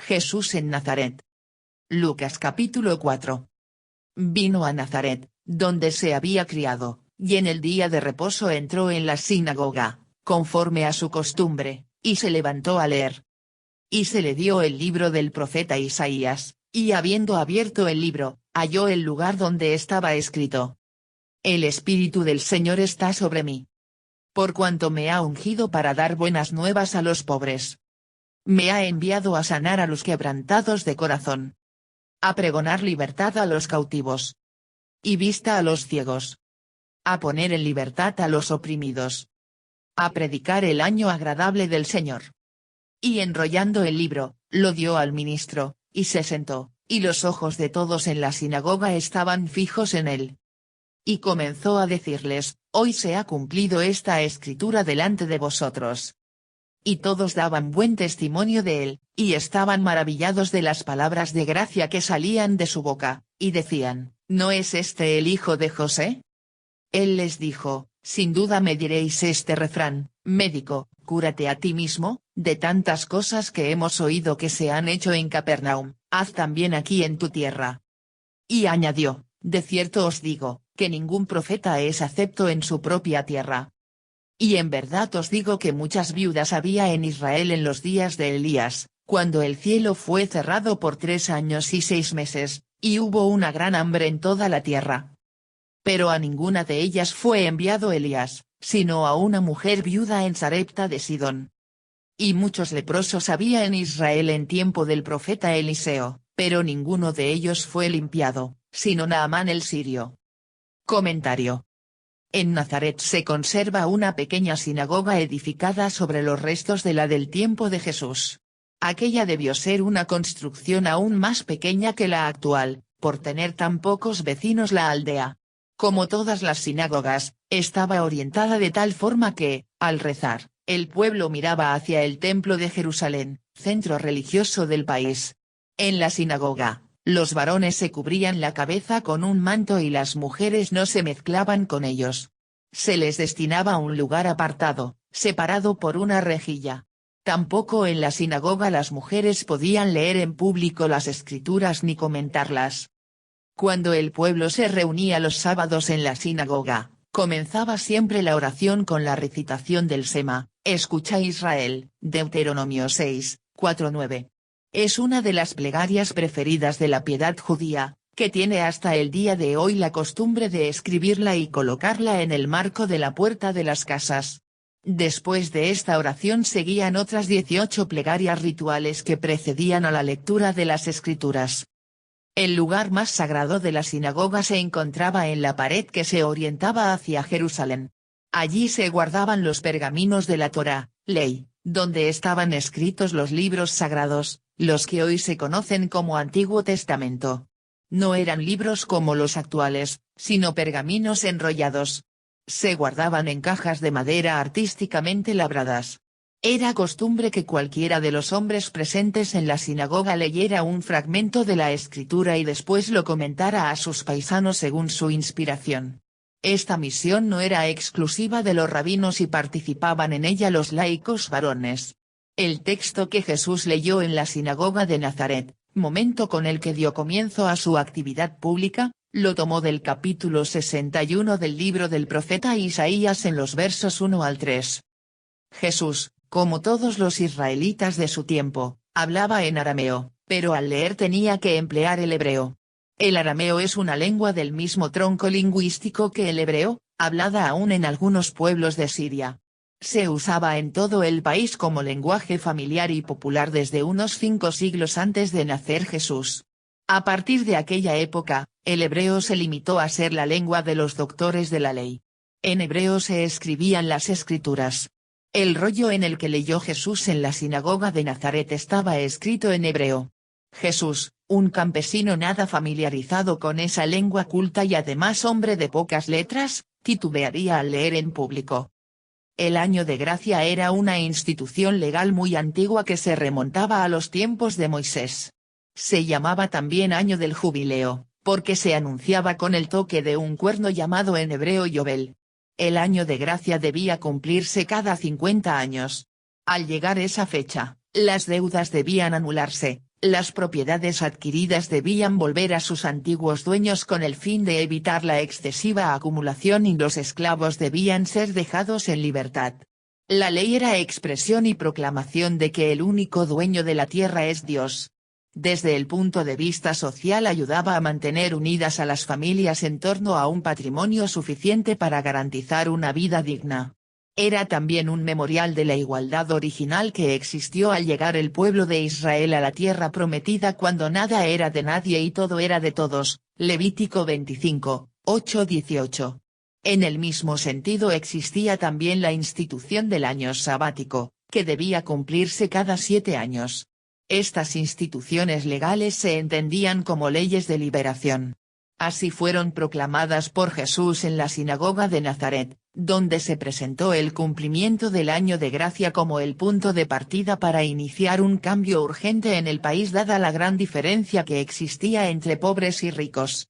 Jesús en Nazaret. Lucas capítulo 4. Vino a Nazaret, donde se había criado, y en el día de reposo entró en la sinagoga, conforme a su costumbre, y se levantó a leer. Y se le dio el libro del profeta Isaías, y habiendo abierto el libro, halló el lugar donde estaba escrito: El Espíritu del Señor está sobre mí. Por cuanto me ha ungido para dar buenas nuevas a los pobres. Me ha enviado a sanar a los quebrantados de corazón. A pregonar libertad a los cautivos. Y vista a los ciegos. A poner en libertad a los oprimidos. A predicar el año agradable del Señor. Y enrollando el libro, lo dio al ministro, y se sentó, y los ojos de todos en la sinagoga estaban fijos en él. Y comenzó a decirles: Hoy se ha cumplido esta escritura delante de vosotros. Y todos daban buen testimonio de él, y estaban maravillados de las palabras de gracia que salían de su boca, y decían: ¿No es este el hijo de José? Él les dijo: Sin duda me diréis este refrán: Médico, cúrate a ti mismo, de tantas cosas que hemos oído que se han hecho en Capernaum, haz también aquí en tu tierra. Y añadió: De cierto os digo, que ningún profeta es acepto en su propia tierra. Y en verdad os digo que muchas viudas había en Israel en los días de Elías, cuando el cielo fue cerrado por 3 años y 6 meses, y hubo una gran hambre en toda la tierra. Pero a ninguna de ellas fue enviado Elías, sino a una mujer viuda en Sarepta de Sidón. Y muchos leprosos había en Israel en tiempo del profeta Eliseo, pero ninguno de ellos fue limpiado, sino Naamán el sirio. Comentario. En Nazaret se conserva una pequeña sinagoga edificada sobre los restos de la del tiempo de Jesús. Aquella debió ser una construcción aún más pequeña que la actual, por tener tan pocos vecinos la aldea. Como todas las sinagogas, estaba orientada de tal forma que, al rezar, el pueblo miraba hacia el templo de Jerusalén, centro religioso del país. En la sinagoga, los varones se cubrían la cabeza con un manto y las mujeres no se mezclaban con ellos. Se les destinaba un lugar apartado, separado por una rejilla. Tampoco en la sinagoga las mujeres podían leer en público las escrituras ni comentarlas. Cuando el pueblo se reunía los sábados en la sinagoga, comenzaba siempre la oración con la recitación del Sema, Escucha Israel, Deuteronomio 6, 4-9. Es una de las plegarias preferidas de la piedad judía, que tiene hasta el día de hoy la costumbre de escribirla y colocarla en el marco de la puerta de las casas. Después de esta oración seguían otras 18 plegarias rituales que precedían a la lectura de las escrituras. El lugar más sagrado de la sinagoga se encontraba en la pared que se orientaba hacia Jerusalén. Allí se guardaban los pergaminos de la Torá, ley, donde estaban escritos los libros sagrados, los que hoy se conocen como Antiguo Testamento. No eran libros como los actuales, sino pergaminos enrollados. Se guardaban en cajas de madera artísticamente labradas. Era costumbre que cualquiera de los hombres presentes en la sinagoga leyera un fragmento de la escritura y después lo comentara a sus paisanos según su inspiración. Esta misión no era exclusiva de los rabinos y participaban en ella los laicos varones. El texto que Jesús leyó en la sinagoga de Nazaret, momento con el que dio comienzo a su actividad pública, lo tomó del capítulo 61 del libro del profeta Isaías en los versos 1 al 3. Jesús, como todos los israelitas de su tiempo, hablaba en arameo, pero al leer tenía que emplear el hebreo. El arameo es una lengua del mismo tronco lingüístico que el hebreo, hablada aún en algunos pueblos de Siria. Se usaba en todo el país como lenguaje familiar y popular desde unos 5 siglos antes de nacer Jesús. A partir de aquella época, el hebreo se limitó a ser la lengua de los doctores de la ley. En hebreo se escribían las escrituras. El rollo en el que leyó Jesús en la sinagoga de Nazaret estaba escrito en hebreo. Jesús, un campesino nada familiarizado con esa lengua culta y además hombre de pocas letras, titubearía al leer en público. El año de gracia era una institución legal muy antigua que se remontaba a los tiempos de Moisés. Se llamaba también año del jubileo, porque se anunciaba con el toque de un cuerno llamado en hebreo Yobel. El año de gracia debía cumplirse cada 50 años. Al llegar esa fecha, las deudas debían anularse, Las propiedades adquiridas debían volver a sus antiguos dueños con el fin de evitar la excesiva acumulación y los esclavos debían ser dejados en libertad. La ley era expresión y proclamación de que el único dueño de la tierra es Dios. Desde el punto de vista social ayudaba a mantener unidas a las familias en torno a un patrimonio suficiente para garantizar una vida digna. Era también un memorial de la igualdad original que existió al llegar el pueblo de Israel a la tierra prometida cuando nada era de nadie y todo era de todos, Levítico 25, 8-18. En el mismo sentido existía también la institución del año sabático, que debía cumplirse cada 7 años. Estas instituciones legales se entendían como leyes de liberación. Así fueron proclamadas por Jesús en la sinagoga de Nazaret, donde se presentó el cumplimiento del año de gracia como el punto de partida para iniciar un cambio urgente en el país dada la gran diferencia que existía entre pobres y ricos.